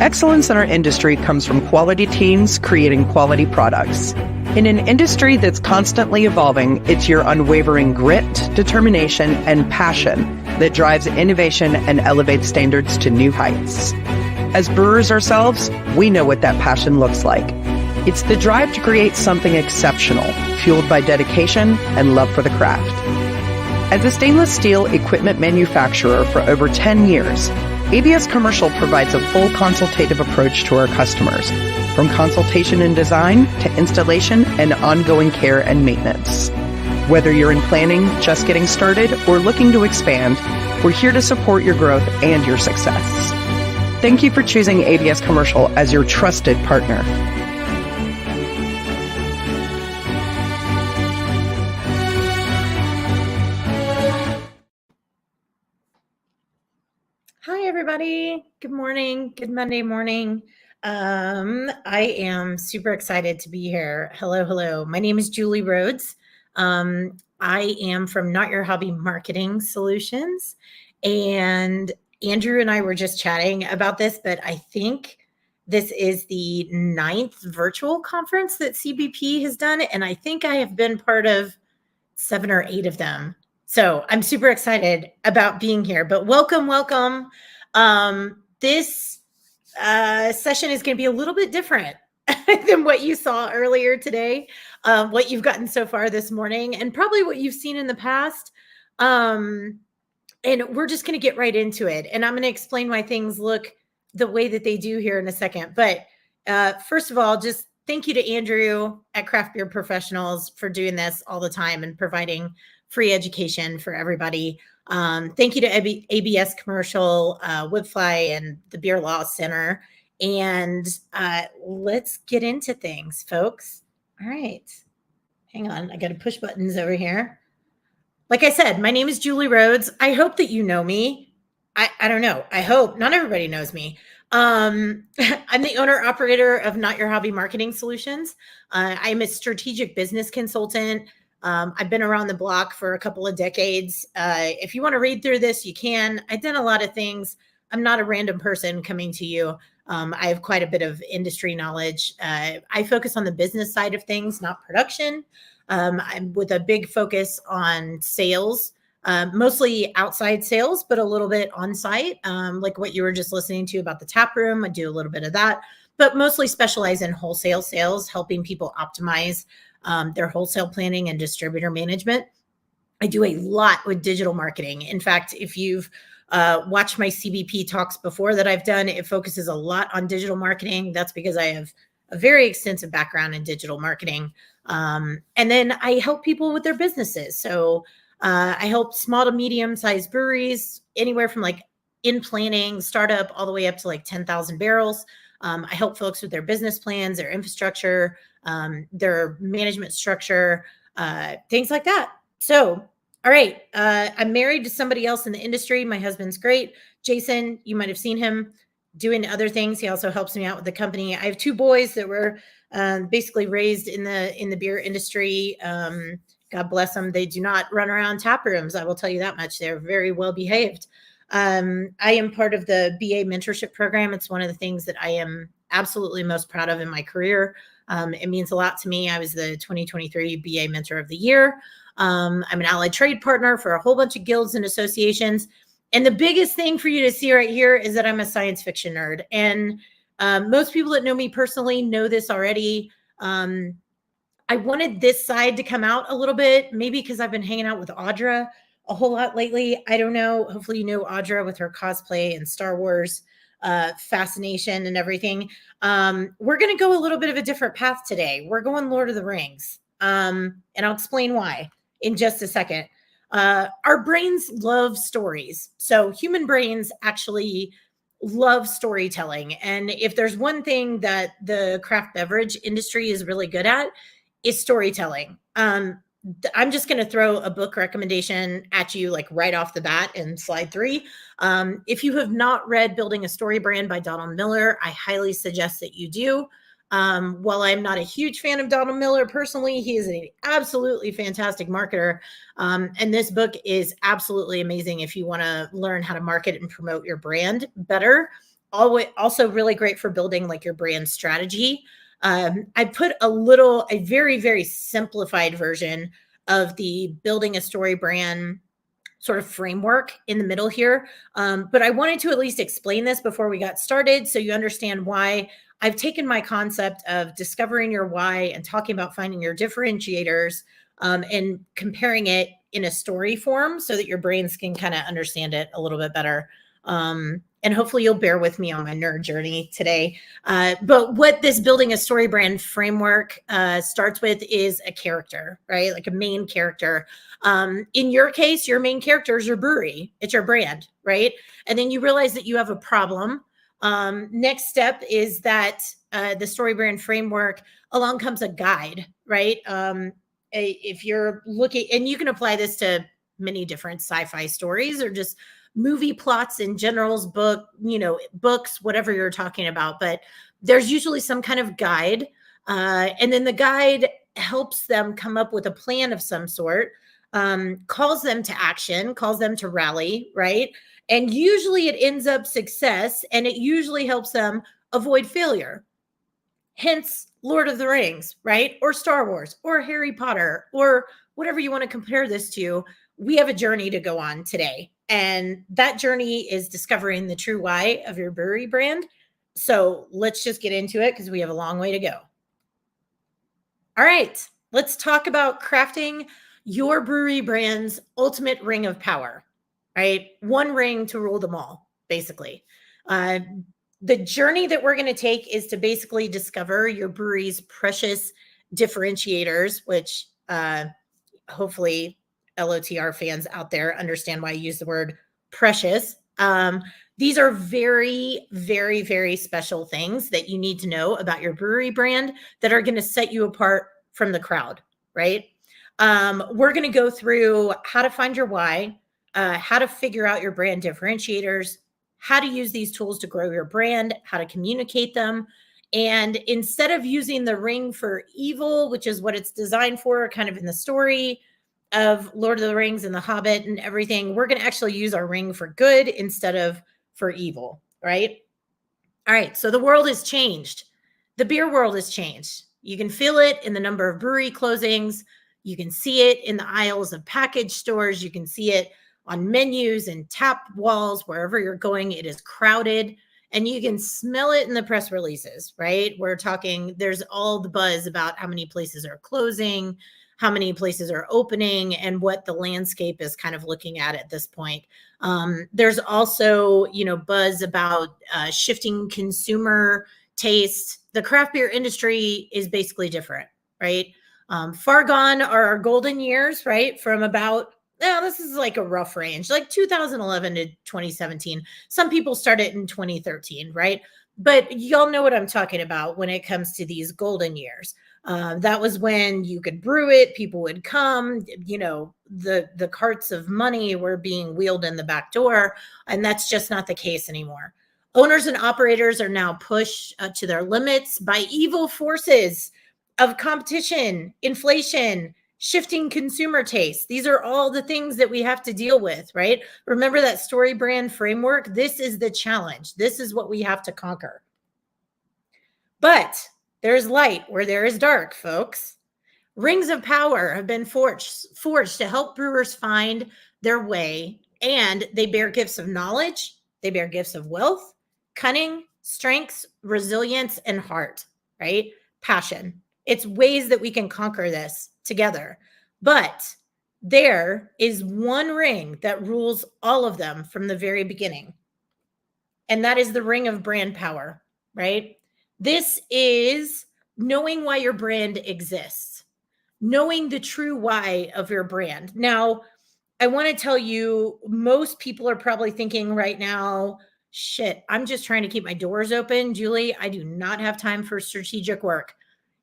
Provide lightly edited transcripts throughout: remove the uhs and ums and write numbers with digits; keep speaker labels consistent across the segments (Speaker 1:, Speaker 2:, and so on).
Speaker 1: Excellence in our industry comes from quality teams creating quality products. In an industry that's constantly evolving, it's your unwavering grit, determination, and passion that drives innovation and elevates standards to new heights. As brewers ourselves, we know what that passion looks like. It's the drive to create something exceptional, fueled by dedication and love for the craft. As a stainless steel equipment manufacturer for over 10 years, ABS Commercial provides a full consultative approach to our customers, from consultation and design to installation and ongoing care and maintenance. Whether you're in planning, just getting started, or looking to expand, we're here to support your growth and your success. Thank you for choosing ABS Commercial as your trusted partner.
Speaker 2: Hi, everybody. Good morning. Good Monday morning. I am super excited to be here. Hello. My name is Julie Rhodes. I am from Not Your Hobby Marketing Solutions. And Andrew and I were just chatting about this, but I think this is the 9th virtual conference that CBP has done. And I think I have been part of 7 or 8 of them. So I'm super excited about being here, but welcome. This session is going to be a little bit different than what you saw earlier today, what you've gotten so far this morning, and probably what you've seen in the past. And we're just going to get right into it. And I'm going to explain why things look the way that they do here in a second. But first of all, just thank you to Andrew at Craft Beer Professionals for doing this all the time and providing free education for everybody. Thank you to ABS Commercial, Woodfly, and the Beer Law Center. And let's get into things, folks. All right. Hang on. I got to push buttons over here. Like I said, my name is Julie Rhodes. I hope that you know me. I don't know. I hope not everybody knows me. I'm the owner operator of Not Your Hobby Marketing Solutions. I'm a strategic business consultant. I've been around the block for a couple of decades. If you want to read through this, you can. I've done a lot of things. I'm not a random person coming to you. I have quite a bit of industry knowledge. I focus on the business side of things, not production. I'm with a big focus on sales, mostly outside sales, but a little bit on site, like what you were just listening to about the tap room. I do a little bit of that, but mostly specialize in wholesale sales, helping people optimize their wholesale planning and distributor management. I do a lot with digital marketing. In fact, if you've watched my CBP talks before that I've done, it focuses a lot on digital marketing. That's because I have a very extensive background in digital marketing. And then I help people with their businesses. So I help small to medium-sized breweries, anywhere from like in planning, startup, all the way up to like 10,000 barrels. I help folks with their business plans, their infrastructure, their management structure, things like that. So, all right. I'm married to somebody else in the industry. My husband's great. Jason, you might have seen him doing other things. He also helps me out with the company. I have 2 boys that were basically raised in the beer industry. God bless them. They do not run around tap rooms. I will tell you that much. They're very well behaved. I am part of the BA mentorship program. It's one of the things that I am absolutely most proud of in my career. It means a lot to me. I was the 2023 BA Mentor of the Year. I'm an allied trade partner for a whole bunch of guilds and associations. And the biggest thing for you to see right here is that I'm a science fiction nerd. And most people that know me personally know this already. I wanted this side to come out a little bit, maybe because I've been hanging out with Audra a whole lot lately. I don't know. Hopefully you know Audra with her cosplay and Star Wars fascination and everything. We're going to go a little bit of a different path today. We're going Lord of the Rings. And I'll explain why in just a second. Our brains love stories. So human brains actually love storytelling. And if there's one thing that the craft beverage industry is really good at, is storytelling. I'm just going to throw a book recommendation at you like right off the bat in slide 3. If you have not read Building a Story Brand by Donald Miller, I highly suggest that you do. While I'm not a huge fan of Donald Miller personally, he is an absolutely fantastic marketer. And this book is absolutely amazing if you want to learn how to market and promote your brand better. Also really great for building like your brand strategy. I put a very, very simplified version of the building a story brand sort of framework in the middle here. But I wanted to at least explain this before we got started so you understand why I've taken my concept of discovering your why and talking about finding your differentiators, and comparing it in a story form so that your brains can kind of understand it a little bit better. And hopefully you'll bear with me on my nerd journey today. But what this building a story brand framework starts with is a character, right? Like a main character. In your case, your main character is your brewery. It's your brand, right? And then you realize that you have a problem. Next step is that the story brand framework, along comes a guide, right? If you're looking, and you can apply this to many different sci-fi stories or just movie plots in general's books, whatever you're talking about, but there's usually some kind of guide. And then the guide helps them come up with a plan of some sort, calls them to action, calls them to rally, right? And usually it ends up success, and it usually helps them avoid failure. Hence Lord of the Rings, right? Or Star Wars or Harry Potter or whatever you want to compare this to. We have a journey to go on today. And that journey is discovering the true why of your brewery brand. So let's just get into it because we have a long way to go. All right, let's talk about crafting your brewery brand's ultimate ring of power, right? One ring to rule them all, basically. The journey that we're going to take is to basically discover your brewery's precious differentiators, which hopefully LOTR fans out there understand why I use the word precious. These are very, very, very special things that you need to know about your brewery brand that are going to set you apart from the crowd, right? We're going to go through how to find your why, how to figure out your brand differentiators, how to use these tools to grow your brand, how to communicate them. And instead of using the ring for evil, which is what it's designed for, kind of in the story of Lord of the Rings and The Hobbit and everything, we're going to actually use our ring for good instead of for evil, right? All right, so the world has changed. The beer world has changed. You can feel it in the number of brewery closings. You can see it in the aisles of package stores. You can see it on menus and tap walls. Wherever you're going, it is crowded. And you can smell it in the press releases, right? We're talking, there's all the buzz about how many places are closing, how many places are opening, and what the landscape is kind of looking at this point. There's also, buzz about shifting consumer taste. The craft beer industry is basically different, right? Far gone are our golden years, right? From about, this is like a rough range, like 2011 to 2017. Some people started in 2013, right? But y'all know what I'm talking about when it comes to these golden years. That was when you could brew it, people would come, the carts of money were being wheeled in the back door, and that's just not the case anymore. Owners and operators are now pushed to their limits by evil forces of competition, inflation, shifting consumer tastes. These are all the things that we have to deal with, right? Remember that story brand framework? This is the challenge. This is what we have to conquer. But there's light where there is dark, folks. Rings of power have been forged to help brewers find their way, and they bear gifts of knowledge, they bear gifts of wealth, cunning, strengths, resilience, and heart, right? Passion. It's ways that we can conquer this together. But there is one ring that rules all of them from the very beginning. And that is the ring of brand power, right? This is knowing why your brand exists, knowing the true why of your brand. Now, I want to tell you, most people are probably thinking right now, shit, I'm just trying to keep my doors open. Julie, I do not have time for strategic work.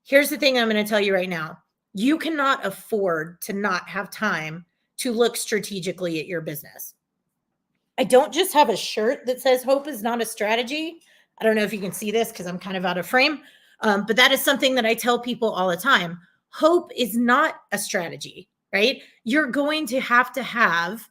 Speaker 2: Here's the thing I'm going to tell you right now. You cannot afford to not have time to look strategically at your business. I don't just have a shirt that says hope is not a strategy. I don't know if you can see this because I'm kind of out of frame, but that is something that I tell people all the time. Hope is not a strategy, right? You're going to have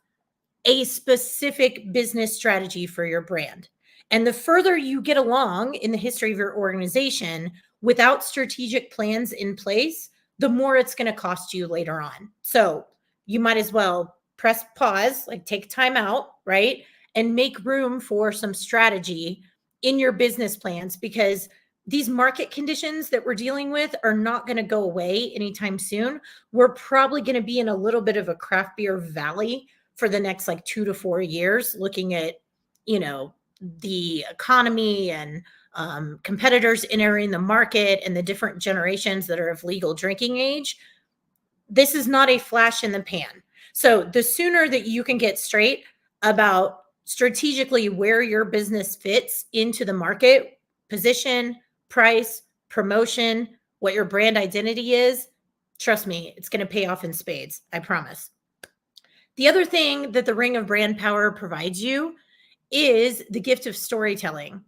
Speaker 2: a specific business strategy for your brand. And the further you get along in the history of your organization without strategic plans in place, the more it's going to cost you later on. So you might as well press pause, like take time out, right? And make room for some strategy in your business plans, because these market conditions that we're dealing with are not going to go away anytime soon. We're probably going to be in a little bit of a craft beer valley for the next like 2 to 4 years, looking at, the economy and competitors entering the market and the different generations that are of legal drinking age. This is not a flash in the pan. So the sooner that you can get straight about strategically where your business fits into the market, position, price, promotion, what your brand identity is, trust me, it's going to pay off in spades. I promise. The other thing that the Ring of Brand Power provides you is the gift of storytelling.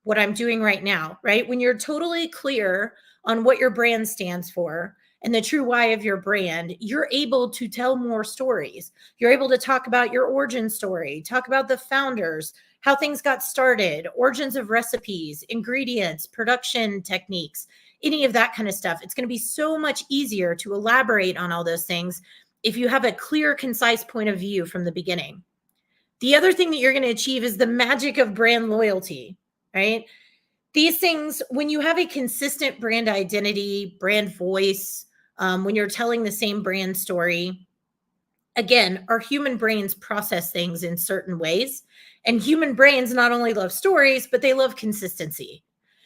Speaker 2: What I'm doing right now, right? When you're totally clear on what your brand stands for and the true why of your brand, you're able to tell more stories. You're able to talk about your origin story, talk about the founders, how things got started, origins of recipes, ingredients, production techniques, any of that kind of stuff. It's going to be so much easier to elaborate on all those things if you have a clear, concise point of view from the beginning. The other thing that you're going to achieve is the magic of brand loyalty, right? These things, when you have a consistent brand identity, brand voice, when you're telling the same brand story, again, our human brains process things in certain ways. And human brains not only love stories, but they love consistency.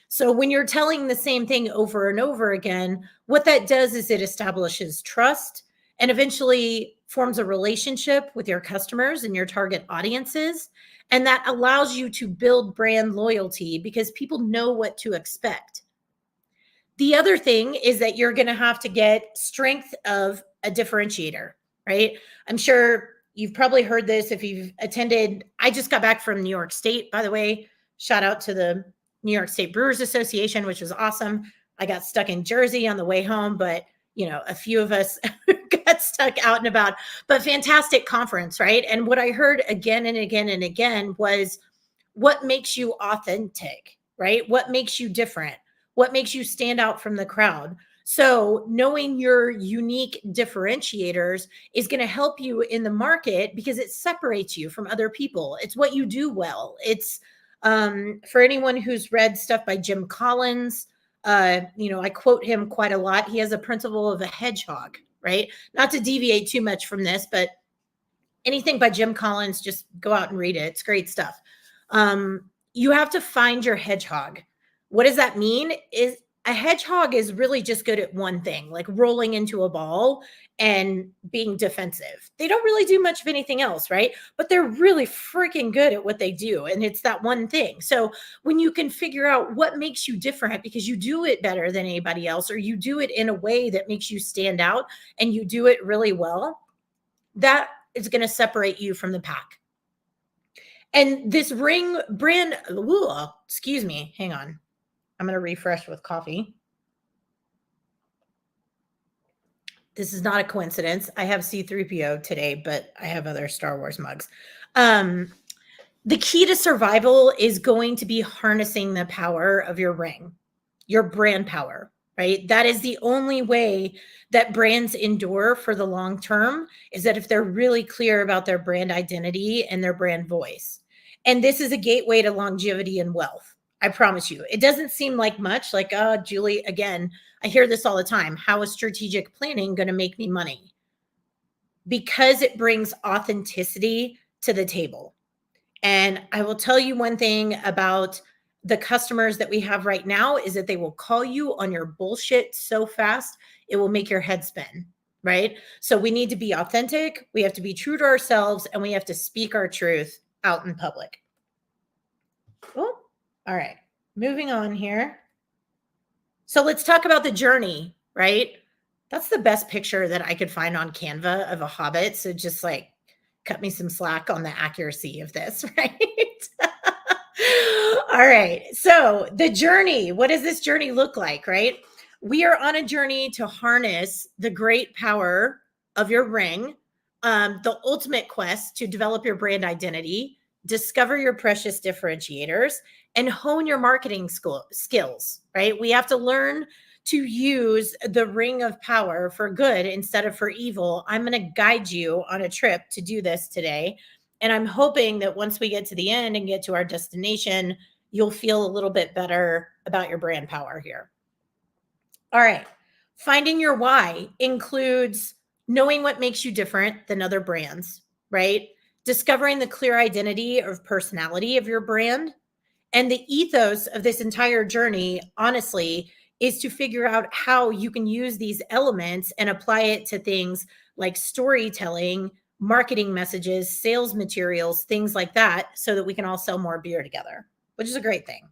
Speaker 2: So when you're telling the same thing over and over again, what that does is it establishes trust and eventually forms a relationship with your customers and your target audiences. And that allows you to build brand loyalty because people know what to expect. The other thing is that you're going to have to get strength of a differentiator, right? I'm sure you've probably heard this if you've attended. I just got back from New York State, by the way. Shout out to the New York State Brewers Association, which was awesome. I got stuck in Jersey on the way home, but a few of us got stuck out and about, but fantastic conference, right? And what I heard again and again and again was what makes you authentic, right? What makes you different? What makes you stand out from the crowd? So knowing your unique differentiators is going to help you in the market because it separates you from other people. It's what you do well. It's for anyone who's read stuff by Jim Collins, I quote him quite a lot. He has a principle of a hedgehog, right? Not to deviate too much from this, but anything by Jim Collins, just go out and read it. It's great stuff. You have to find your hedgehog. What does that mean? Is a hedgehog is really just good at one thing, like rolling into a ball and being defensive. They don't really do much of anything else, right? But they're really freaking good at what they do. And it's that one thing. So when you can figure out what makes you different because you do it better than anybody else, or you do it in a way that makes you stand out and you do it really well, that is going to separate you from the pack. And this ring brand, excuse me, hang on. I'm going to refresh with coffee. This is not a coincidence. I have C-3PO today, but I have other Star Wars mugs. The key to survival is going to be harnessing the power of your ring, your brand power, right? That is the only way that brands endure for the long term, is that if they're really clear about their brand identity and their brand voice. And this is a gateway to longevity and wealth. I promise you. It doesn't seem like much, like, oh, Julie, again, I hear this all the time. How is strategic planning going to make me money? Because it brings authenticity to the table. And I will tell you one thing about the customers that we have right now is that they will call you on your bullshit so fast, it will make your head spin, right? So we need to be authentic. We have to be true to ourselves, and we have to speak our truth out in public. Oh, all right. Moving on here. So let's talk about the journey, right? That's the best picture that I could find on Canva of a hobbit. So just like cut me some slack on the accuracy of this, right? All right. So the journey, what does this journey look like, right? We are on a journey to harness the great power of your ring, the ultimate quest to develop your brand identity, discover your precious differentiators, and hone your marketing skills, right? We have to learn to use the ring of power for good instead of for evil. I'm going to guide you on a trip to do this today. And I'm hoping that once we get to the end and get to our destination, you'll feel a little bit better about your brand power here. All right. Finding your why includes knowing what makes you different than other brands, right? Discovering the clear identity of personality of your brand. And the ethos of this entire journey, honestly, is to figure out how you can use these elements and apply it to things like storytelling, marketing messages, sales materials, things like that, so that we can all sell more beer together, which is a great thing.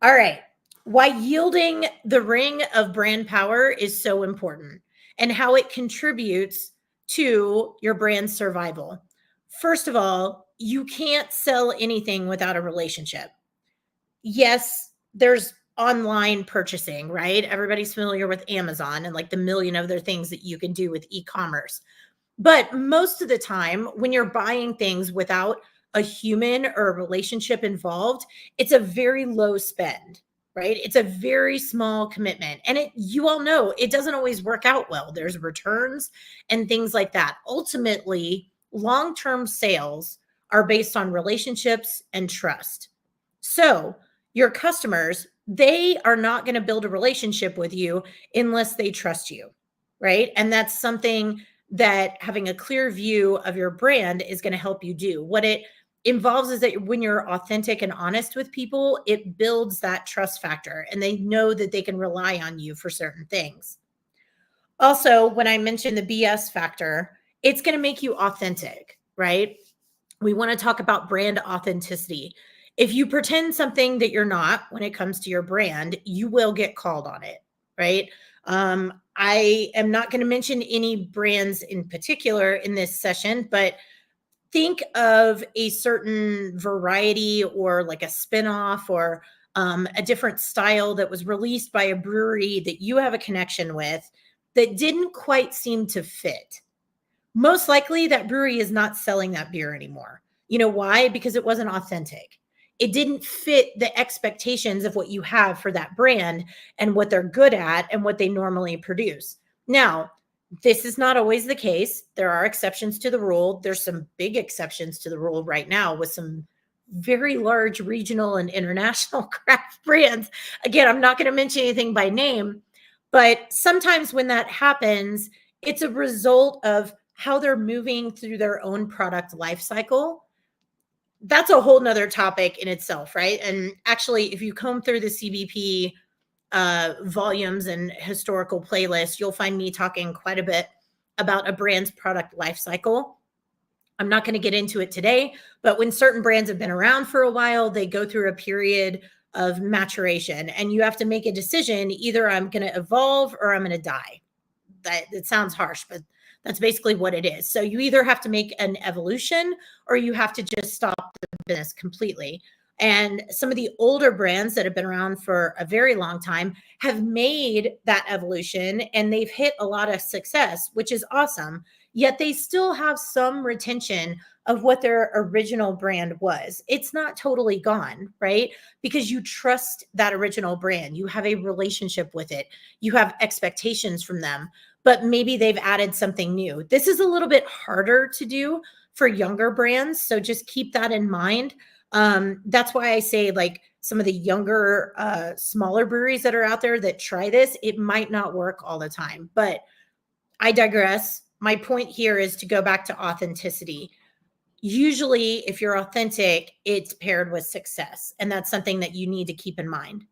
Speaker 2: All right. Why yielding the ring of brand power is so important and how it contributes to your brand's survival. First of all, you can't sell anything without a relationship. Yes, there's online purchasing, right? Everybody's familiar with Amazon and like the million other things that you can do with e-commerce. But most of the time, when you're buying things without a human or a relationship involved, it's a very low spend, right? It's a very small commitment. And you all know it doesn't always work out well. There's returns and things like that. Ultimately, long-term sales are based on relationships and trust. So, your customers, they are not going to build a relationship with you unless they trust you, right? And that's something that having a clear view of your brand is going to help you do. What it involves is that when you're authentic and honest with people, it builds that trust factor and they know that they can rely on you for certain things. Also, when I mentioned the BS factor, it's going to make you authentic, right? We want to talk about brand authenticity. If you pretend something that you're not when it comes to your brand, you will get called on it, right? I am not going to mention any brands in particular in this session, but think of a certain variety or like a spinoff or a different style that was released by a brewery that you have a connection with that didn't quite seem to fit. Most likely that brewery is not selling that beer anymore. You know why? Because it wasn't authentic. It didn't fit the expectations of what you have for that brand and what they're good at and what they normally produce. Now, this is not always the case. There are exceptions to the rule. There's some big exceptions to the rule right now with some very large regional and international craft brands. Again, I'm not going to mention anything by name, but sometimes when that happens, it's a result of how they're moving through their own product life cycle. That's a whole nother topic in itself, right? And actually, if you comb through the CBP volumes and historical playlists, you'll find me talking quite a bit about a brand's product life cycle. I'm not going to get into it today, but when certain brands have been around for a while, they go through a period of maturation and you have to make a decision. Either I'm going to evolve or I'm going to die. It sounds harsh, but that's basically what it is. So you either have to make an evolution or you have to just stop the business completely. And some of the older brands that have been around for a very long time have made that evolution and they've hit a lot of success, which is awesome. Yet they still have some retention of what their original brand was. It's not totally gone, right? Because you trust that original brand. You have a relationship with it. You have expectations from them, but maybe they've added something new. This is a little bit harder to do for younger brands. So just keep that in mind. That's why I say like some of the younger, smaller breweries that are out there that try this, it might not work all the time, but I digress. My point here is to go back to authenticity. Usually, if you're authentic, it's paired with success. And that's something that you need to keep in mind.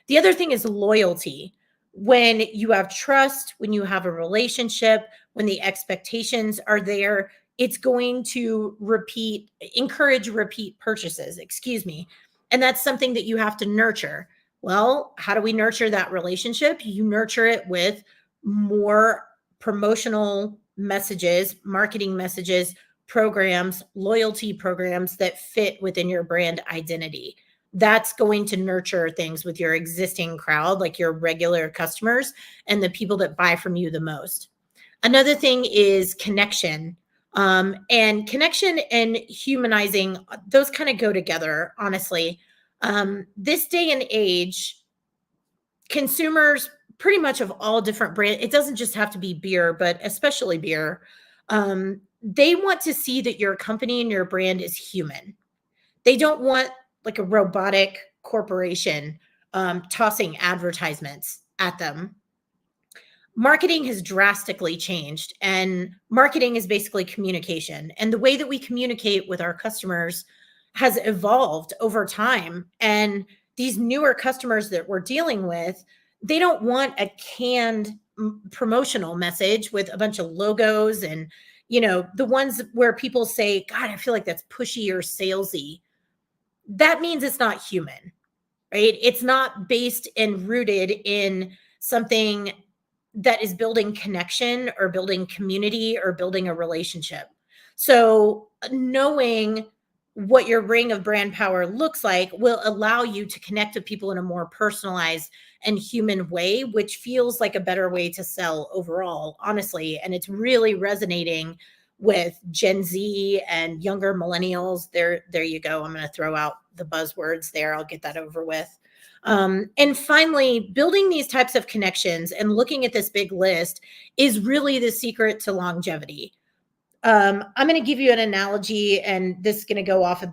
Speaker 2: The other thing is loyalty. When you have trust, when you have a relationship, when the expectations are there, it's going to encourage repeat purchases, And that's something that you have to nurture. Well, how do we nurture that relationship? You nurture it with more promotional messages, marketing messages, programs, loyalty programs that fit within your brand identity. That's going to nurture things with your existing crowd, like your regular customers and the people that buy from you the most. Another thing is connection. And connection and humanizing, those kind of go together, honestly. This day and age, consumers pretty much of all different brands, it doesn't just have to be beer, but especially beer, they want to see that your company and your brand is human. They don't want like a robotic corporation tossing advertisements at them. Marketing has drastically changed, and marketing is basically communication. And the way that we communicate with our customers has evolved over time. And these newer customers that we're dealing with, they don't want a canned promotional message with a bunch of logos and, the ones where people say, God, I feel like that's pushy or salesy. That means it's not human, right? It's not based and rooted in something that is building connection or building community or building a relationship. So, knowing what your ring of brand power looks like will allow you to connect with people in a more personalized and human way, which feels like a better way to sell overall, honestly. And it's really resonating with Gen Z and younger millennials. There you go. I'm going to throw out the buzzwords there. I'll get that over with. And finally, building these types of connections and looking at this big list is really the secret to longevity. I'm going to give you an analogy, and this is going to go off of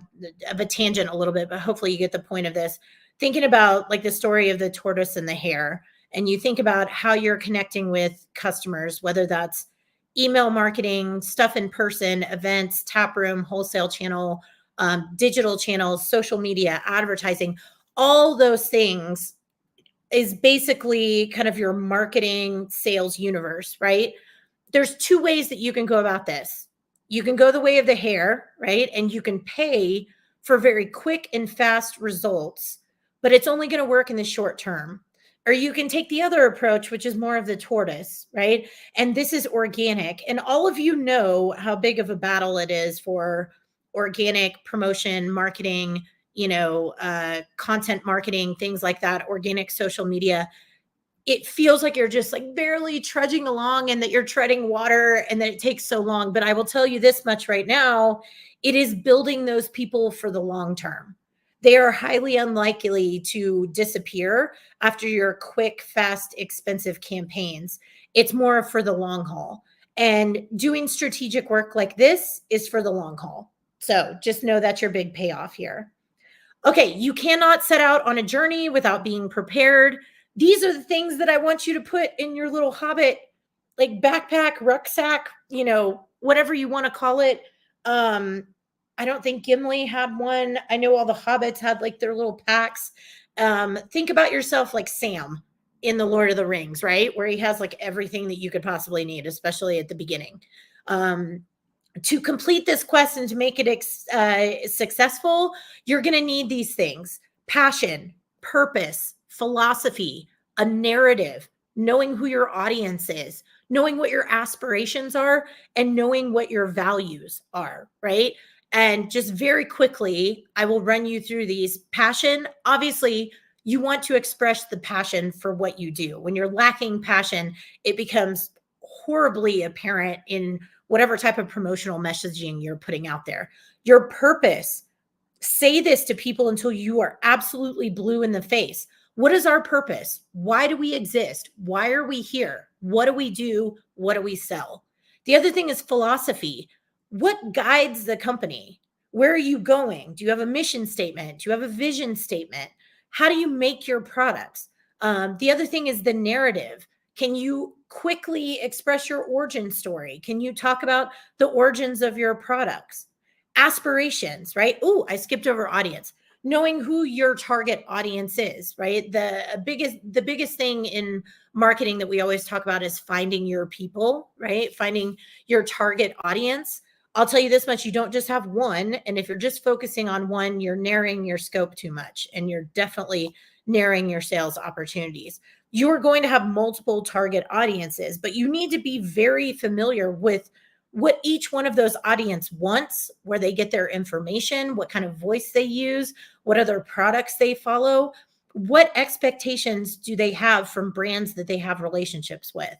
Speaker 2: a tangent a little bit, but hopefully you get the point of this. Thinking about like the story of the tortoise and the hare, and you think about how you're connecting with customers, whether that's email marketing, stuff in person, events, tap room, wholesale channel, digital channels, social media, advertising, all those things is basically kind of your marketing sales universe, right? There's two ways that you can go about this. You can go the way of the hare, right? And you can pay for very quick and fast results, but it's only going to work in the short term. Or you can take the other approach, which is more of the tortoise, right? And this is organic. And all of you know how big of a battle it is for organic promotion, marketing, content marketing, things like that, organic social media. It feels like you're just like barely trudging along and that you're treading water and that it takes so long. But I will tell you this much right now, it is building those people for the long term. They are highly unlikely to disappear after your quick, fast, expensive campaigns. It's more for the long haul. And doing strategic work like this is for the long haul. So just know that's your big payoff here. Okay, you cannot set out on a journey without being prepared. These are the things that I want you to put in your little hobbit, like backpack, rucksack, whatever you want to call it. I don't think Gimli had one. I know all the hobbits had like their little packs. Think about yourself like Sam in the Lord of the Rings, right? Where he has like everything that you could possibly need, especially at the beginning. To complete this quest and to make it successful, you're going to need these things: passion, purpose, philosophy, a narrative, knowing who your audience is, knowing what your aspirations are, and knowing what your values are, right? And just very quickly, I will run you through these. Passion, obviously, you want to express the passion for what you do. When you're lacking passion, it becomes horribly apparent in whatever type of promotional messaging you're putting out there. Your purpose, say this to people until you are absolutely blue in the face. What is our purpose? Why do we exist? Why are we here? What do we do? What do we sell? The other thing is philosophy. What guides the company? Where are you going? Do you have a mission statement? Do you have a vision statement? How do you make your products? The other thing is the narrative. Can you quickly express your origin story? Can you talk about the origins of your products? Aspirations, right? Oh, I skipped over audience. Knowing who your target audience is, right? The biggest thing in marketing that we always talk about is finding your people, right? Finding your target audience. I'll tell you this much, you don't just have one. And if you're just focusing on one, you're narrowing your scope too much, and you're definitely narrowing your sales opportunities. You're going to have multiple target audiences, but you need to be very familiar with what each one of those audience wants, where they get their information, what kind of voice they use, what other products they follow, what expectations do they have from brands that they have relationships with.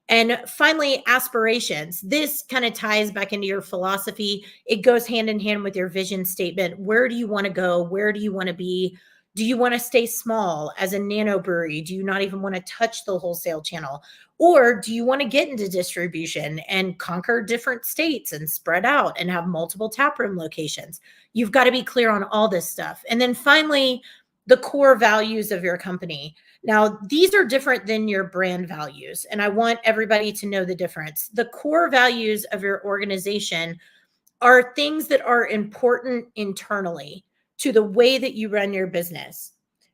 Speaker 2: And finally, aspirations. This kind of ties back into your philosophy. It goes hand in hand with your vision statement. Where do you want to go? Where do you want to be? Do you want to stay small as a nano brewery? Do you not even want to touch the wholesale channel? Or do you want to get into distribution and conquer different states and spread out and have multiple taproom locations? You've got to be clear on all this stuff. And then finally, the core values of your company. Now, these are different than your brand values, and I want everybody to know the difference. The core values of your organization are things that are important internally to the way that you run your business.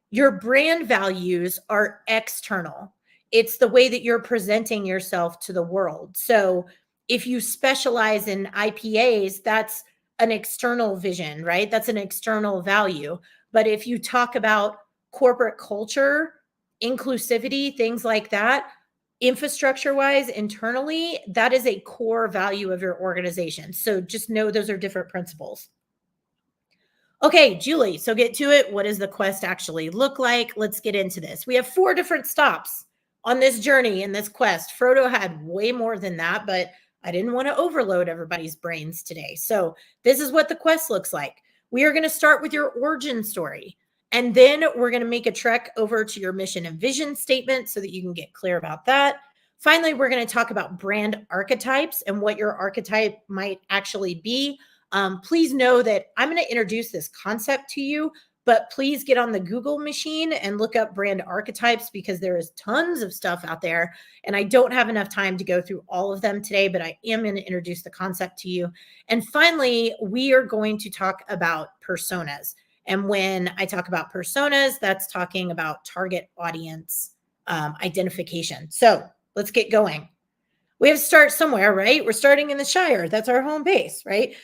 Speaker 2: Your brand values are external. It's the way that you're presenting yourself to the world. So if you specialize in IPAs, that's an external vision, right? That's an external value. But if you talk about corporate culture, inclusivity, things like that, infrastructure wise, internally, that is a core value of your organization. So just know those are different principles. Okay, Julie, so get to it. What does the quest actually look like? Let's get into this. We have 4 different stops on this journey in this quest. Frodo had way more than that, but I didn't want to overload everybody's brains today. So this is what the quest looks like. We are going to start with your origin story. And then we're going to make a trek over to your mission and vision statement so that you can get clear about that. Finally, we're going to talk about brand archetypes and what your archetype might actually be. Please know that I'm going to introduce this concept to you, but please get on the Google machine and look up brand archetypes because there is tons of stuff out there. And I don't have enough time to go through all of them today, but I am going to introduce the concept to you. And finally, we are going to talk about personas. And when I talk about personas, that's talking about target audience identification. So let's get going. We have to start somewhere, right? We're starting in the Shire. That's our home base, right?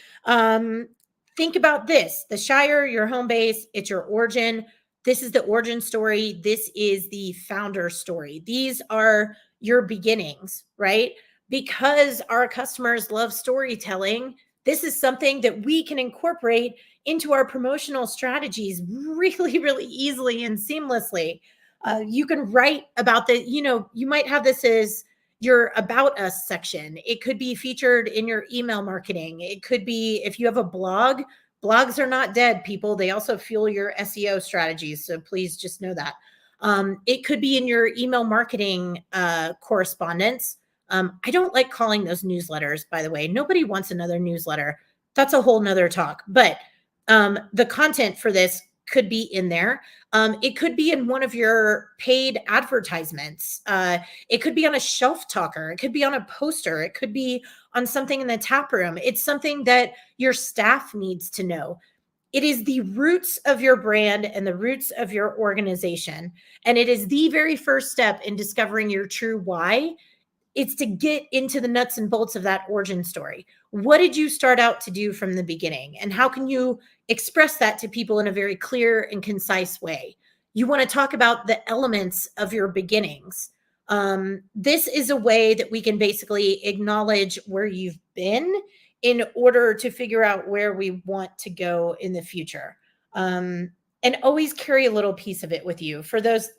Speaker 2: Think about this. The Shire, your home base, it's your origin. This is the origin story. This is the founder story. These are your beginnings, right? Because our customers love storytelling, this is something that we can incorporate into our promotional strategies really, really easily and seamlessly. You can write about you might have this as your about us section. It could be featured in your email marketing. It could be if you have a blog. Blogs are not dead, people. They also fuel your SEO strategies. So please just know that. It could be in your email marketing correspondence. I don't like calling those newsletters, by the way. Nobody wants another newsletter. That's a whole nother talk. But the content for this could be in there. It could be in one of your paid advertisements. It could be on a shelf talker. It could be on a poster. It could be on something in the tap room. It's something that your staff needs to know. It is the roots of your brand and the roots of your organization. And it is the very first step in discovering your true why. It's to get into the nuts and bolts of that origin story. What did you start out to do from the beginning? And how can you express that to people in a very clear and concise way? You want to talk about the elements of your beginnings. This is a way that we can basically acknowledge where you've been in order to figure out where we want to go in the future. And always carry a little piece of it with you. For those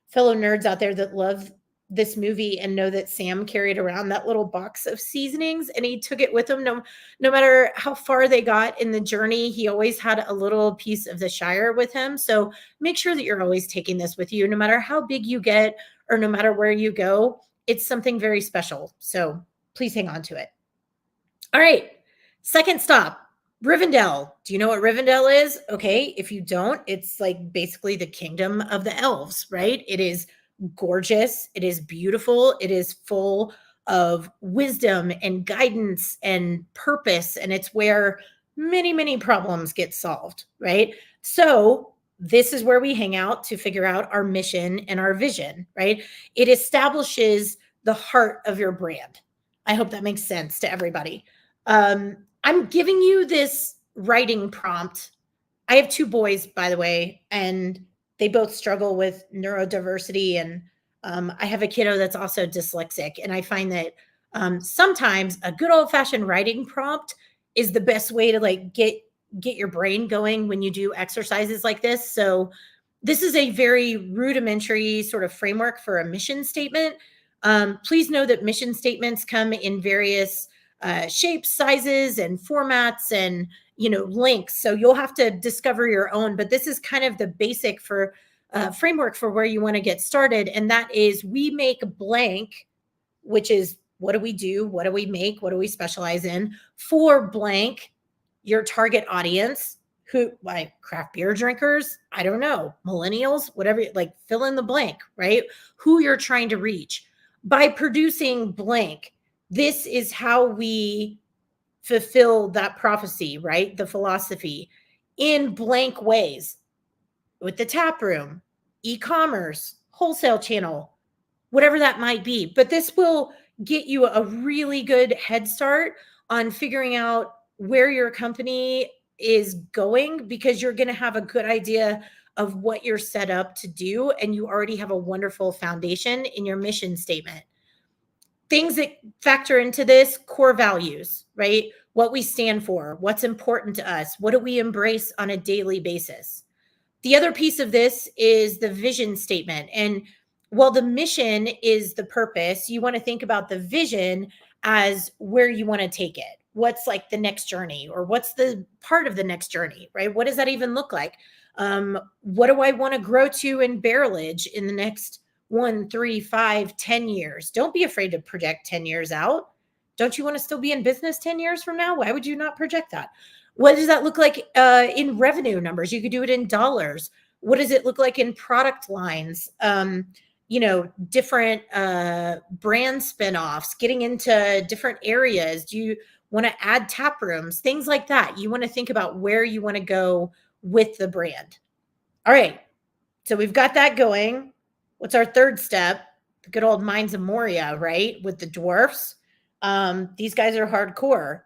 Speaker 2: fellow nerds out there that love this movie and know that Sam carried around that little box of seasonings and he took it with him. No matter how far they got in the journey, he always had a little piece of the Shire with him. So make sure that you're always taking this with you, no matter how big you get or no matter where you go. It's something very special. So please hang on to it. All right. Second stop, Rivendell. Do you know what Rivendell is? Okay. If you don't, it's like basically the kingdom of the elves, right? It is gorgeous. It is beautiful. It is full of wisdom and guidance and purpose. And it's where many, many problems get solved, right? So this is where we hang out to figure out our mission and our vision, right? It establishes the heart of your brand. I hope that makes sense to everybody. I'm giving you this writing prompt. I have 2 boys, by the way, and they both struggle with neurodiversity. And I have a kiddo that's also dyslexic. And I find that sometimes a good old fashioned writing prompt is the best way to like get your brain going when you do exercises like this. So this is a very rudimentary sort of framework for a mission statement. Please know that mission statements come in various shapes, sizes, and formats, and links. So you'll have to discover your own. But this is kind of the basic for framework for where you want to get started, and that is we make blank, which is what do we do, what do we make, what do we specialize in for blank your target audience, who like craft beer drinkers, I don't know, millennials, whatever, like fill in the blank, right? Who you're trying to reach by producing blank. This is how we fulfill that prophecy, right? The philosophy in blank ways with the tap room, e-commerce, wholesale channel, whatever that might be. But this will get you a really good head start on figuring out where your company is going, because you're going to have a good idea of what you're set up to do, and you already have a wonderful foundation in your mission statement. Things that factor into this: core values, right? What we stand for, what's important to us, what do we embrace on a daily basis. The other piece of this is the vision statement. And while the mission is the purpose, you want to think about the vision as where you want to take it. What's like the next journey, or what's the part of the next journey, right? What does that even look like? What do I want to grow to in barrelage in the next 1, 3, 5, 10 years? Don't be afraid to project 10 years out. Don't you want to still be in business 10 years from now? Why would you not project that? What does that look like in revenue numbers? You could do it in dollars. What does it look like in product lines? Different brand spinoffs, getting into different areas. Do you want to add tap rooms? Things like that. You want to think about where you want to go with the brand. All right. So we've got that going. What's our third step? The good old Mines of Moria, right? With the Dwarfs. These guys are hardcore.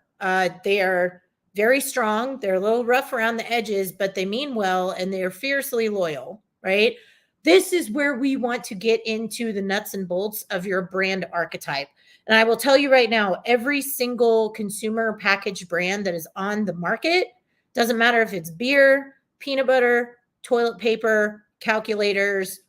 Speaker 2: They are very strong. They're a little rough around the edges, but they mean well, and they're fiercely loyal, right? This is where we want to get into the nuts and bolts of your brand archetype. And I will tell you right now, every single consumer packaged brand that is on the market, doesn't matter if it's beer, peanut butter, toilet paper, calculators,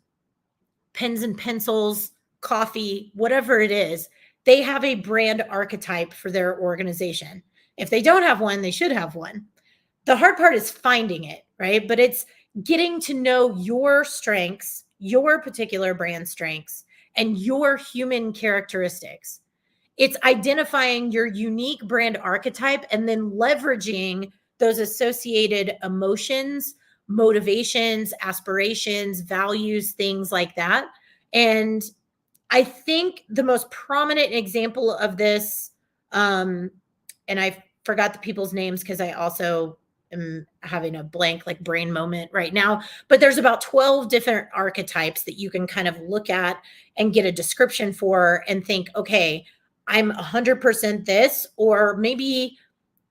Speaker 2: pens and pencils, coffee, whatever it is, they have a brand archetype for their organization. If they don't have one, they should have one. The hard part is finding it, right? But it's getting to know your strengths, your particular brand strengths, and your human characteristics. It's identifying your unique brand archetype and then leveraging those associated emotions, motivations, aspirations, values, things like that. And I think the most prominent example of this, and I forgot the people's names because I also am having a blank like brain moment right now, but there's about 12 different archetypes that you can kind of look at and get a description for and think, okay, I'm 100% this, or maybe,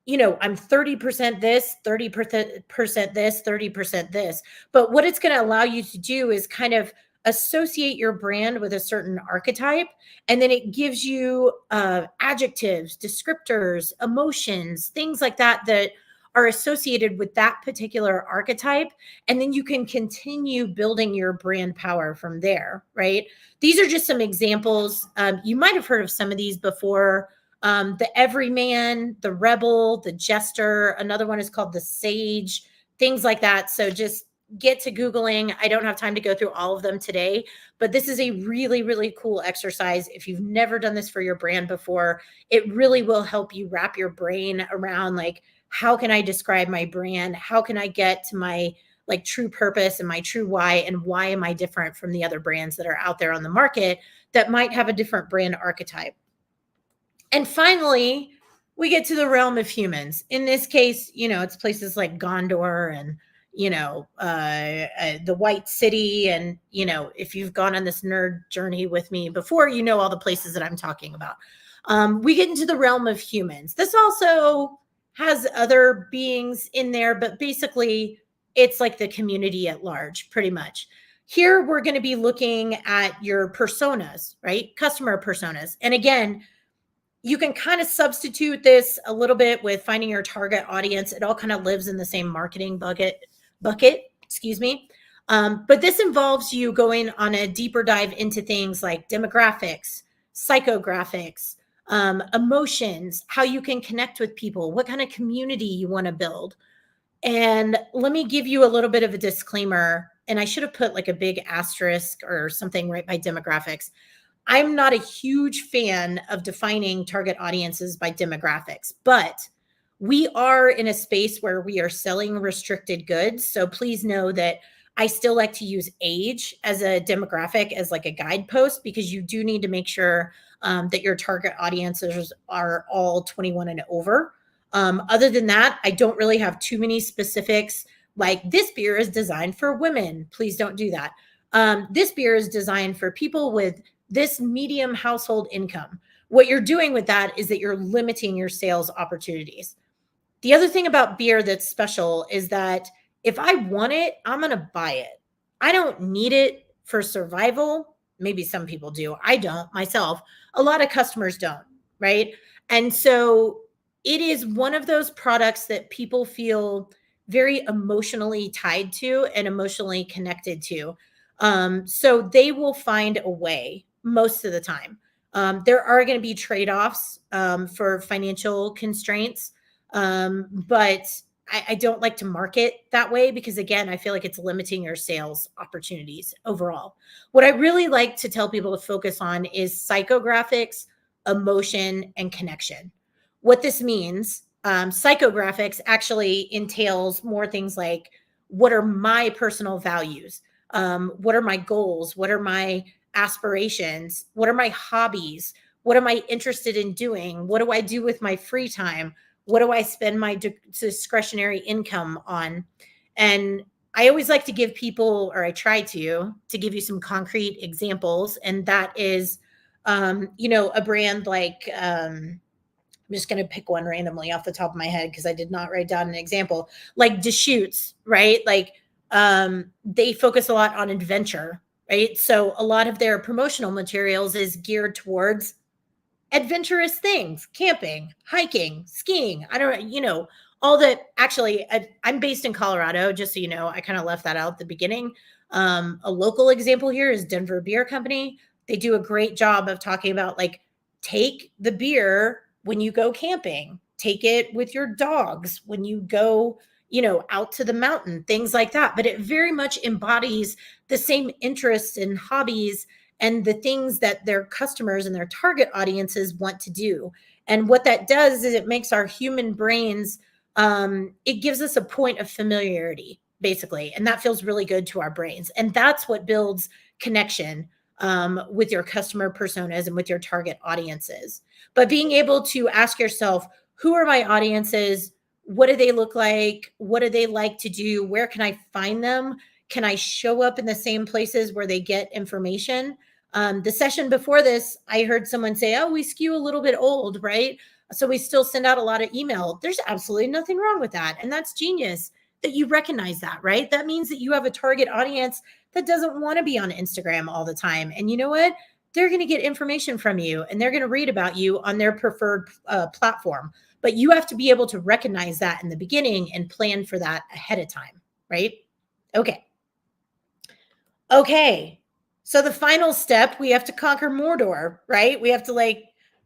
Speaker 2: I'm 30% this, 30% this, 30% this. But what it's going to allow you to do is kind of associate your brand with a certain archetype, and then it gives you adjectives, descriptors, emotions, things like that that are associated with that particular archetype, and then you can continue building your brand power from there, right? These are just some examples. You might have heard of some of these before. The everyman, the rebel, the jester, another one is called the sage, things like that. So just get to Googling. I don't have time to go through all of them today, but this is a really, really cool exercise. If you've never done this for your brand before, it really will help you wrap your brain around, like, how can I describe my brand? How can I get to my like true purpose and my true why? And why am I different from the other brands that are out there on the market that might have a different brand archetype? And finally, we get to the realm of humans. In this case, it's places like Gondor and the White City. And, if you've gone on this nerd journey with me before, all the places that I'm talking about. We get into the realm of humans. This also has other beings in there, but basically it's like the community at large, pretty much. Here, we're going to be looking at your personas, right? Customer personas. And again, you can kind of substitute this a little bit with finding your target audience. It all kind of lives in the same marketing bucket, excuse me. But this involves you going on a deeper dive into things like demographics, psychographics, emotions, how you can connect with people, what kind of community you want to build. And let me give you a little bit of a disclaimer. And I should have put like a big asterisk or something right by demographics. I'm not a huge fan of defining target audiences by demographics, but we are in a space where we are selling restricted goods. So please know that I still like to use age as a demographic, as like a guidepost, because you do need to make sure that your target audiences are all 21 and over. Other than that, I don't really have too many specifics like this beer is designed for women. Please don't do that. This beer is designed for people with this medium household income. What you're doing with that is that you're limiting your sales opportunities. The other thing about beer that's special is that if I want it, I'm going to buy it. I don't need it for survival. Maybe some people do. I don't myself. A lot of customers don't, right? And so it is one of those products that people feel very emotionally tied to and emotionally connected to. So they will find a way most of the time. There are going to be trade offs for financial constraints, but I don't like to market that way because, again, I feel like it's limiting your sales opportunities overall. What I really like to tell people to focus on is psychographics, emotion, and connection. What this means, psychographics actually entails more things like what are my personal values? What are my goals? What are my aspirations? What are my hobbies? What am I interested in doing? What do I do with my free time? What do I spend my discretionary income on? And I always like to give people, or I try to give you some concrete examples. And that is, a brand like, I'm just going to pick one randomly off the top of my head because I did not write down an example, like Deschutes, right? Like they focus a lot on adventure, right? So a lot of their promotional materials is geared towards adventurous things, camping, hiking, skiing. I don't, all that. Actually, I'm based in Colorado, just so you know. I kind of left that out at the beginning. A local example here is Denver Beer Company. They do a great job of talking about like, take the beer when you go camping, take it with your dogs when you go, out to the mountain, things like that. But it very much embodies the same interests and hobbies and the things that their customers and their target audiences want to do. And what that does is it makes our human brains, it gives us a point of familiarity, basically. And that feels really good to our brains. And that's what builds connection with your customer personas and with your target audiences. But being able to ask yourself, who are my audiences? What do they look like? What do they like to do? Where can I find them? Can I show up in the same places where they get information? The session before this, I heard someone say, oh, we skew a little bit old, right? So we still send out a lot of email. There's absolutely nothing wrong with that. And that's genius that you recognize that, right? That means that you have a target audience that doesn't want to be on Instagram all the time. And you know what? They're going to get information from you and they're going to read about you on their preferred platform. But you have to be able to recognize that in the beginning and plan for that ahead of time, right? Okay. So the final step, we have to conquer Mordor, right? We have to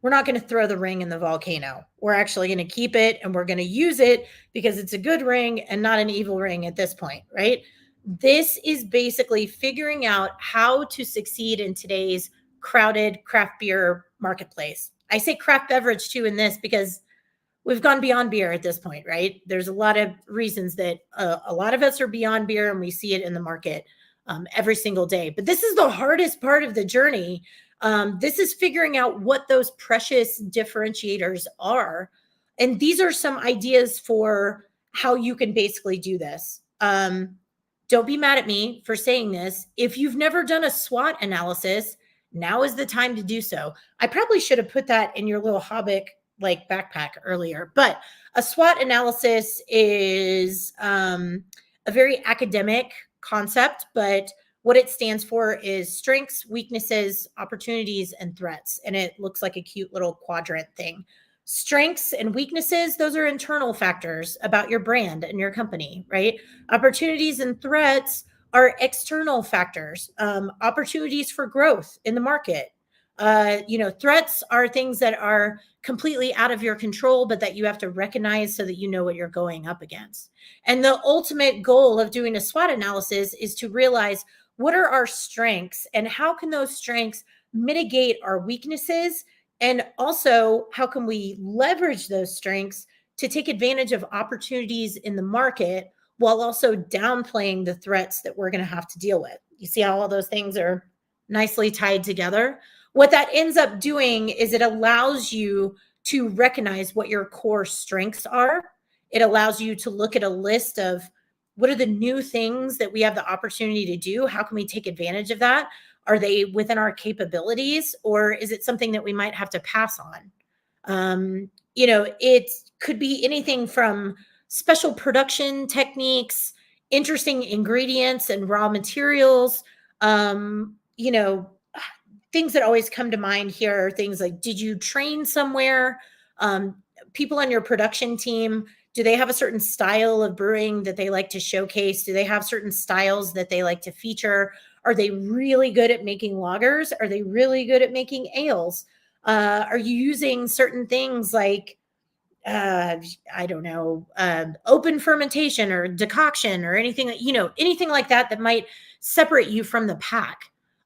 Speaker 2: we're not going to throw the ring in the volcano. We're actually going to keep it and we're going to use it because it's a good ring and not an evil ring at this point, right? This is basically figuring out how to succeed in today's crowded craft beer marketplace. I say craft beverage too in this because we've gone beyond beer at this point, right? There's a lot of reasons that a lot of us are beyond beer and we see it in the market every single day. But this is the hardest part of the journey. This is figuring out what those precious differentiators are. And these are some ideas for how you can basically do this. Don't be mad at me for saying this. If you've never done a SWOT analysis, now is the time to do so. I probably should have put that in your little Hobbit backpack earlier, but a SWOT analysis is a very academic concept, but what it stands for is strengths, weaknesses, opportunities, and threats. And it looks like a cute little quadrant thing. Strengths and weaknesses, those are internal factors about your brand and your company, right? Opportunities and threats are external factors, opportunities for growth in the market. Threats are things that are completely out of your control, but that you have to recognize so that you know what you're going up against. And the ultimate goal of doing a SWOT analysis is to realize what are our strengths and how can those strengths mitigate our weaknesses, and also how can we leverage those strengths to take advantage of opportunities in the market while also downplaying the threats that we're going to have to deal with. You see how all those things are nicely tied together? What that ends up doing is it allows you to recognize what your core strengths are. It allows you to look at a list of what are the new things that we have the opportunity to do? How can we take advantage of that? Are they within our capabilities, or is it something that we might have to pass on? It could be anything from special production techniques, interesting ingredients and raw materials. Things that always come to mind here are things like, did you train somewhere? People on your production team, do they have a certain style of brewing that they like to showcase? Do they have certain styles that they like to feature? Are they really good at making lagers? Are they really good at making ales? Are you using certain things like, I don't know, open fermentation or decoction or anything, anything like that that might separate you from the pack?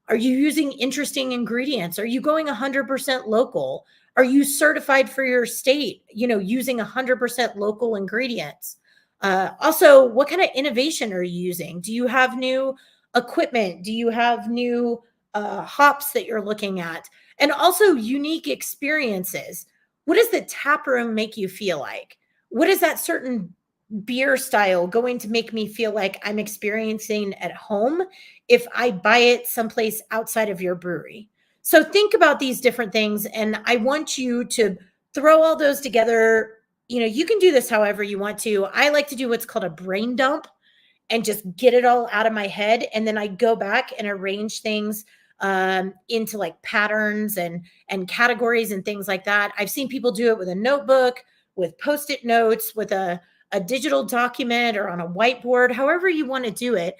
Speaker 2: Are you using interesting ingredients? Are you going 100% local? Are you certified for your state, using 100% local ingredients? Also, what kind of innovation are you using? Do you have new equipment? Do you have new hops that you're looking at? And also unique experiences. What does the tap room make you feel like? What is that certain beer style going to make me feel like I'm experiencing at home if I buy it someplace outside of your brewery? So think about these different things, and I want you to throw all those together. You can do this however you want to. I like to do what's called a brain dump and just get it all out of my head. And then I go back and arrange things into like patterns and categories and things like that. I've seen people do it with a notebook, with Post-it notes, with a digital document, or on a whiteboard, however you want to do it.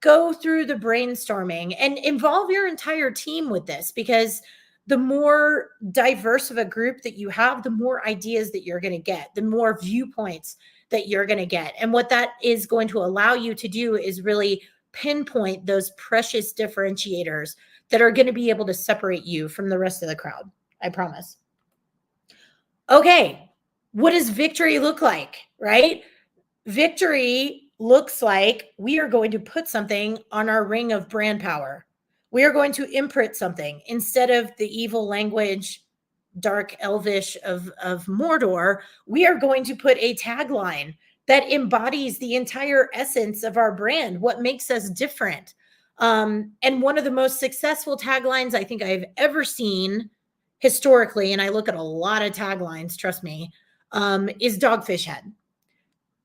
Speaker 2: Go through the brainstorming and involve your entire team with this, because the more diverse of a group that you have, the more ideas that you're going to get, the more viewpoints that you're going to get. And what that is going to allow you to do is really pinpoint those precious differentiators that are going to be able to separate you from the rest of the crowd. I promise. Okay. What does victory look like, right? Victory looks like we are going to put something on our ring of brand power. We are going to imprint something instead of the evil language, dark elvish of Mordor. We are going to put a tagline that embodies the entire essence of our brand, what makes us different. And one of the most successful taglines I think I've ever seen historically, and I look at a lot of taglines, trust me, is Dogfish Head.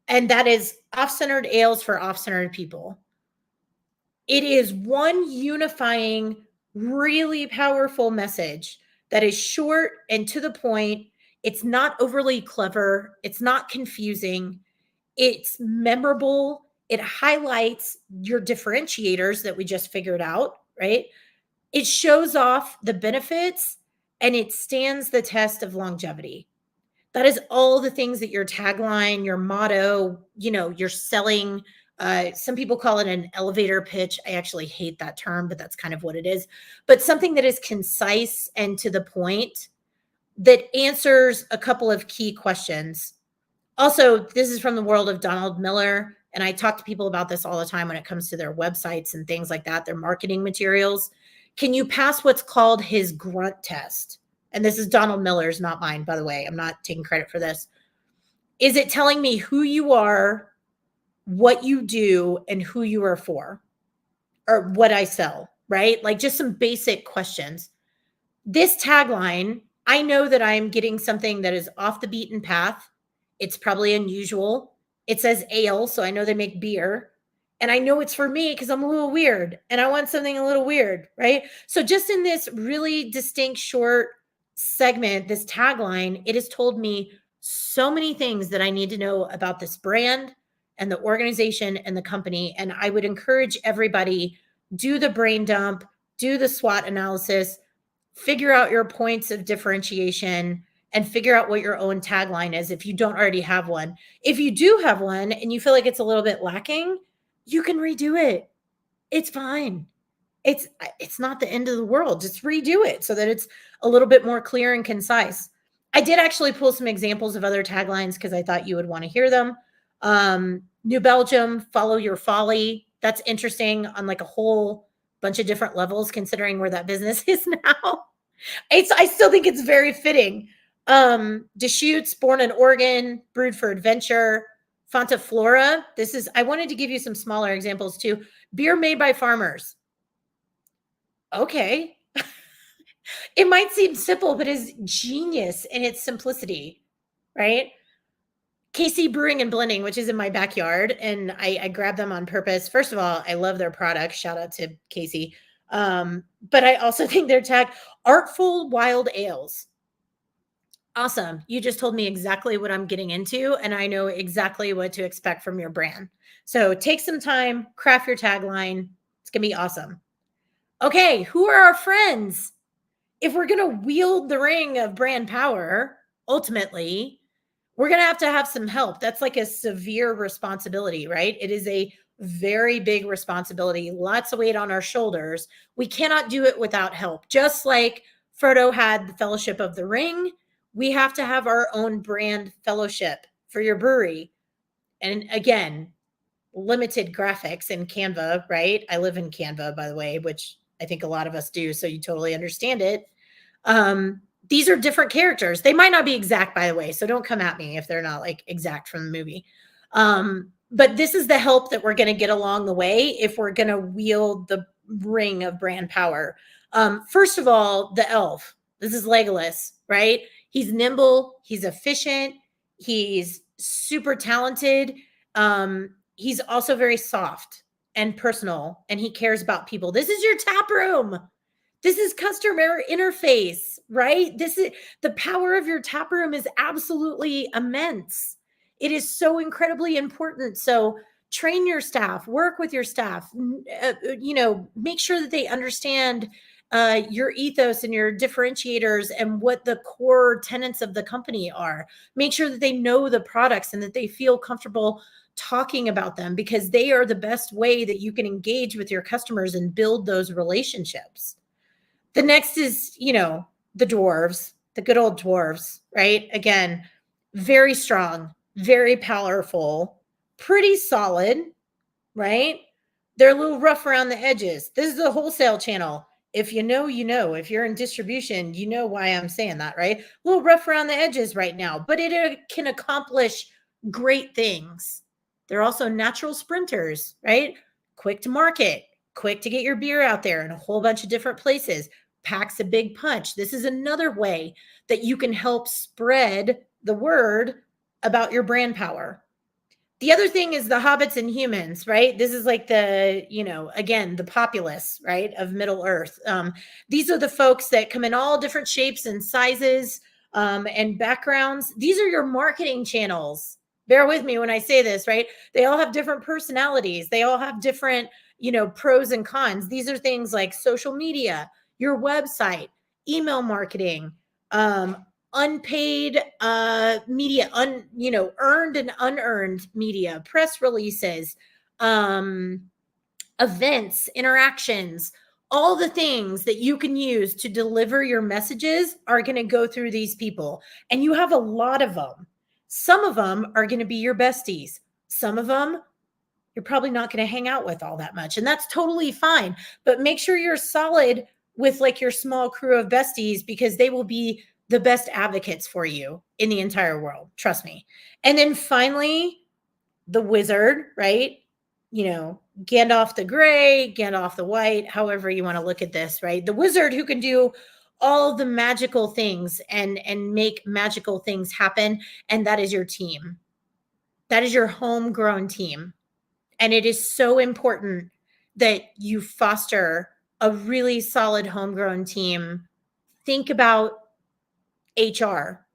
Speaker 2: And that is off-centered ales for off-centered people. It is one unifying, really powerful message that is short and to the point. It's not overly clever. It's not confusing. It's memorable. It highlights your differentiators that we just figured out, right? It shows off the benefits, and it stands the test of longevity. That is all the things that your tagline, your motto, you're selling. Some people call it an elevator pitch. I actually hate that term, but that's kind of what it is. But something that is concise and to the point, that answers a couple of key questions. Also, this is from the world of Donald Miller, and I talk to people about this all the time when it comes to their websites and things like that, their marketing materials. Can you pass what's called his grunt test? And this is Donald Miller's, not mine, by the way. I'm not taking credit for this. Is it telling me who you are, what you do, and who you are for, or what I sell, right? Like just some basic questions. This tagline, I know that I'm getting something that is off the beaten path. It's probably unusual. It says ale, so I know they make beer. And I know it's for me because I'm a little weird and I want something a little weird, right? So just in this really distinct short segment, this tagline, it has told me so many things that I need to know about this brand and the organization and the company. And I would encourage everybody, do the brain dump, do the SWOT analysis, figure out your points of differentiation, and figure out what your own tagline is if you don't already have one. If you do have one and you feel like it's a little bit lacking, you can redo it. It's fine. It's not the end of the world. Just redo it so that it's a little bit more clear and concise. I did actually pull some examples of other taglines because I thought you would want to hear them. New Belgium, follow your folly. That's interesting on like a whole bunch of different levels, considering where that business is now. I still think it's very fitting. Deschutes, born in Oregon, brewed for adventure. Fonta Flora. I wanted to give you some smaller examples too. Beer made by farmers. Okay. It might seem simple, but it's genius in its simplicity, right? KC Brewing and Blending, which is in my backyard, and I grabbed them on purpose. First of all, I love their product. Shout out to Casey. But I also think their tag, Artful Wild Ales. Awesome. You just told me exactly what I'm getting into, and I know exactly what to expect from your brand. So take some time, craft your tagline. It's going to be awesome. Okay, who are our friends? If we're going to wield the ring of brand power, ultimately, we're going to have some help. That's like a severe responsibility, right? It is a very big responsibility, lots of weight on our shoulders. We cannot do it without help. Just like Frodo had the Fellowship of the Ring, we have to have our own brand fellowship for your brewery. And again, limited graphics in Canva, right? I live in Canva, by the way, which I think a lot of us do. So you totally understand it. These are different characters. They might not be exact, by the way. So don't come at me if they're not like exact from the movie. But this is the help that we're going to get along the way if we're going to wield the ring of brand power. First of all, the elf. This is Legolas, right? He's nimble. He's efficient. He's super talented. He's also very soft and personal, and he cares about people. This is your tap room. This is customer interface, right? This is the power of your tap room is absolutely immense. It is so incredibly important. So train your staff, work with your staff, make sure that they understand your ethos and your differentiators and what the core tenets of the company are. Make sure that they know the products and that they feel comfortable talking about them, because they are the best way that you can engage with your customers and build those relationships. The next is, the dwarves, the good old dwarves, right? Again, very strong, very powerful, pretty solid, right? They're a little rough around the edges. This is the wholesale channel. If you know, you know. If you're in distribution, you know why I'm saying that, right? A little rough around the edges right now, but it can accomplish great things. They're also natural sprinters, right? Quick to market, quick to get your beer out there in a whole bunch of different places. Packs a big punch. This is another way that you can help spread the word about your brand power. The other thing is the hobbits and humans, right? This is like the, again, the populace, right, of Middle Earth. These are the folks that come in all different shapes and sizes and backgrounds. These are your marketing channels. Bear with me when I say this, right? They all have different personalities. They all have different, pros and cons. These are things like social media, your website, email marketing, unpaid media, earned and unearned media, press releases, events, interactions, all the things that you can use to deliver your messages are going to go through these people. And you have a lot of them. Some of them are going to be your besties. Some of them you're probably not going to hang out with all that much. And that's totally fine. But make sure you're solid with like your small crew of besties, because they will be the best advocates for you in the entire world. Trust me. And then finally, the wizard, right? Gandalf the gray, Gandalf the white, however you want to look at this, right? The wizard who can do all the magical things and make magical things happen. And that is your team. That is your homegrown team. And it is so important that you foster a really solid homegrown team. Think about HR.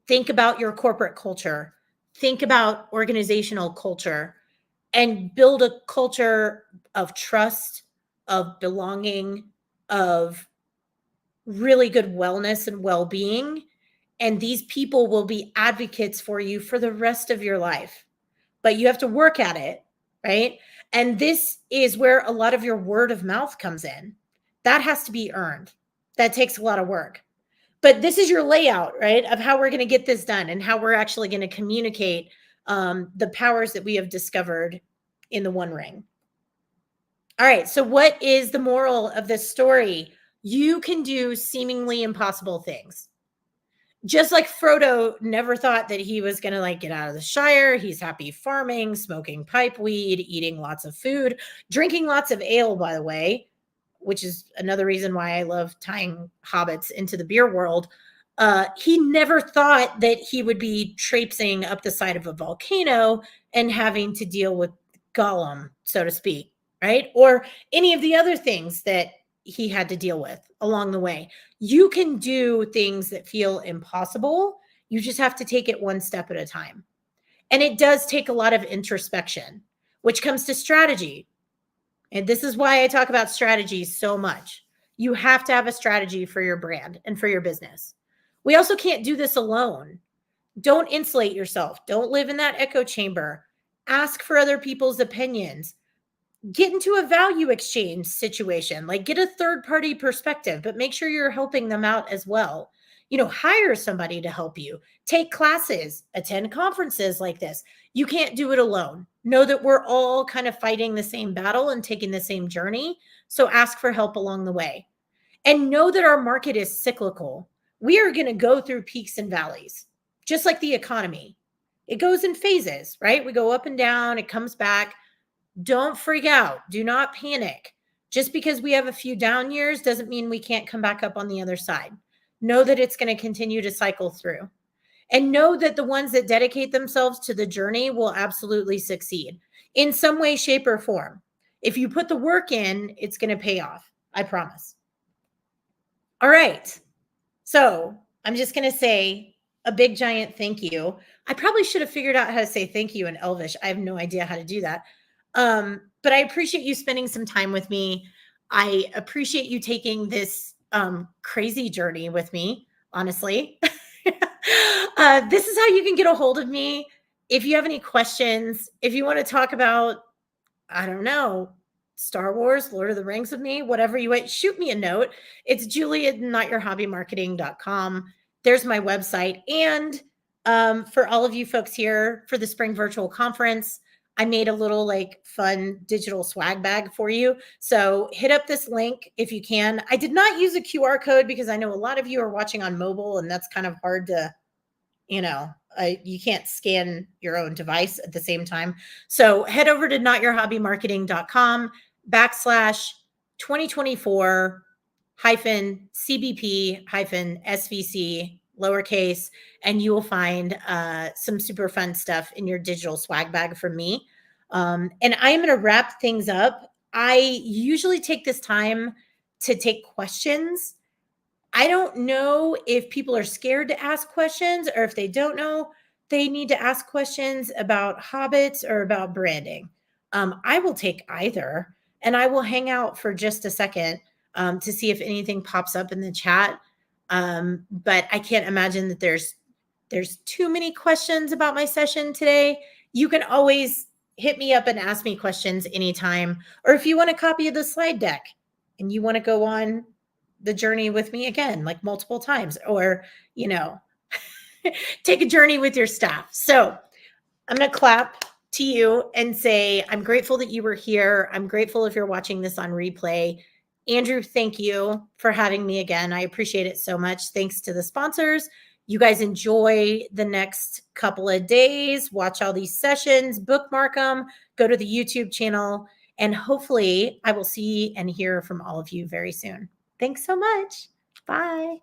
Speaker 2: Think about your corporate culture. Think about organizational culture. and build a culture of trust, of belonging, of really good wellness and well-being. And these people will be advocates for you for the rest of your life. But you have to work at it, right? And this is where a lot of your word of mouth comes in. That has to be earned. That takes a lot of work. But this is your layout, right, of how we're going to get this done and how we're actually going to communicate the powers that we have discovered in the One Ring. All right. So what is the moral of this story? You can do seemingly impossible things. Just like Frodo never thought that he was going to like get out of the Shire. He's happy farming, smoking pipe weed, eating lots of food, drinking lots of ale, by the way, which is another reason why I love tying hobbits into the beer world. He never thought that he would be traipsing up the side of a volcano and having to deal with Gollum, so to speak, right? Or any of the other things that he had to deal with along the way. You can do things that feel impossible. You just have to take it one step at a time. And it does take a lot of introspection, which comes to strategy. And this is why I talk about strategy so much. You have to have a strategy for your brand and for your business. We also can't do this alone. Don't insulate yourself. Don't live in that echo chamber. Ask for other people's opinions. Get into a value exchange situation, like get a third party perspective, but make sure you're helping them out as well. Hire somebody to help you, take classes, attend conferences like this. You can't do it alone. Know that we're all kind of fighting the same battle and taking the same journey. So ask for help along the way, and know that our market is cyclical. We are going to go through peaks and valleys, just like the economy. It goes in phases, right? We go up and down, it comes back. Don't freak out. Do not panic. Just because we have a few down years doesn't mean we can't come back up on the other side. Know that it's going to continue to cycle through. And know that the ones that dedicate themselves to the journey will absolutely succeed in some way, shape, or form. If you put the work in, it's going to pay off. I promise. All right. So I'm just going to say a big, giant thank you. I probably should have figured out how to say thank you in Elvish. I have no idea how to do that. But I appreciate you spending some time with me. I appreciate you taking this crazy journey with me, honestly. This is how you can get a hold of me. If you have any questions, if you want to talk about, I don't know, Star Wars, Lord of the Rings with me, whatever you want, shoot me a note. It's julia@notyourhobbymarketing.com. There's my website. And for all of you folks here for the Spring Virtual Conference, I made a little fun digital swag bag for you. So hit up this link if you can. I did not use a QR code because I know a lot of you are watching on mobile and that's kind of hard to, you can't scan your own device at the same time. So head over to notyourhobbymarketing.com/2024 CBP SVC lowercase, and you will find some super fun stuff in your digital swag bag from me. And I'm going to wrap things up. I usually take this time to take questions. I don't know if people are scared to ask questions or if they don't know they need to ask questions about hobbits or about branding. I will take either, and I will hang out for just a second to see if anything pops up in the chat. But I can't imagine that there's too many questions about my session today. You can always hit me up and ask me questions anytime. Or if you want a copy of the slide deck and you want to go on the journey with me again, like multiple times, or, take a journey with your staff. So I'm going to clap to you and say, I'm grateful that you were here. I'm grateful if you're watching this on replay. Andrew, thank you for having me again. I appreciate it so much. Thanks to the sponsors. You guys enjoy the next couple of days. Watch all these sessions, bookmark them, go to the YouTube channel, and hopefully I will see and hear from all of you very soon. Thanks so much. Bye.